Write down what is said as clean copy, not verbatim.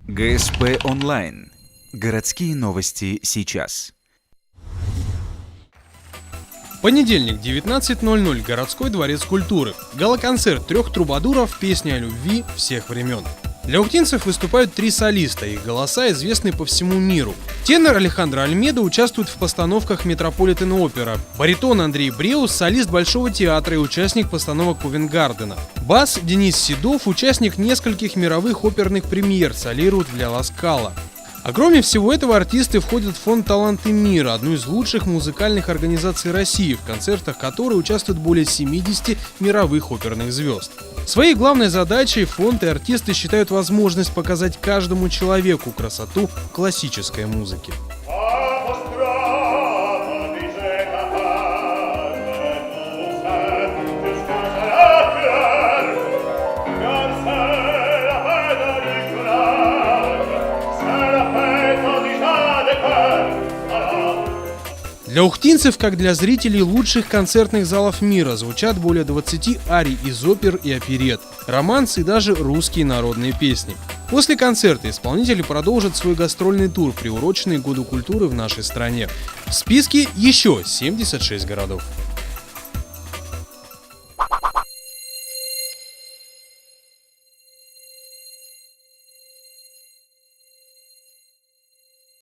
ГСП онлайн. Городские новости сейчас. Понедельник, 19:00. Городской дворец культуры. Гала-концерт 3 трубадуров, песни о любви всех времен. Для ухтинцев выступают 3 солиста, их голоса известны по всему миру. Тенор Алехандро Альмедо участвует в постановках Метрополитен-опера. Баритон Андрей Бреус – солист Большого театра и участник постановок Ковенгардена. Бас Денис Седов – участник нескольких мировых оперных премьер, солирует в Ля Скала. А кроме всего этого, артисты входят в фонд «Таланты мира», одну из лучших музыкальных организаций России, в концертах которой участвуют более 70 мировых оперных звезд. Своей главной задачей фонд и артисты считают возможность показать каждому человеку красоту классической музыки. Для ухтинцев, как для зрителей лучших концертных залов мира, звучат более 20 арий из опер и оперет, романсы и даже русские народные песни. После концерта исполнители продолжат свой гастрольный тур, приуроченный к Году культуры в нашей стране. В списке еще 76 городов.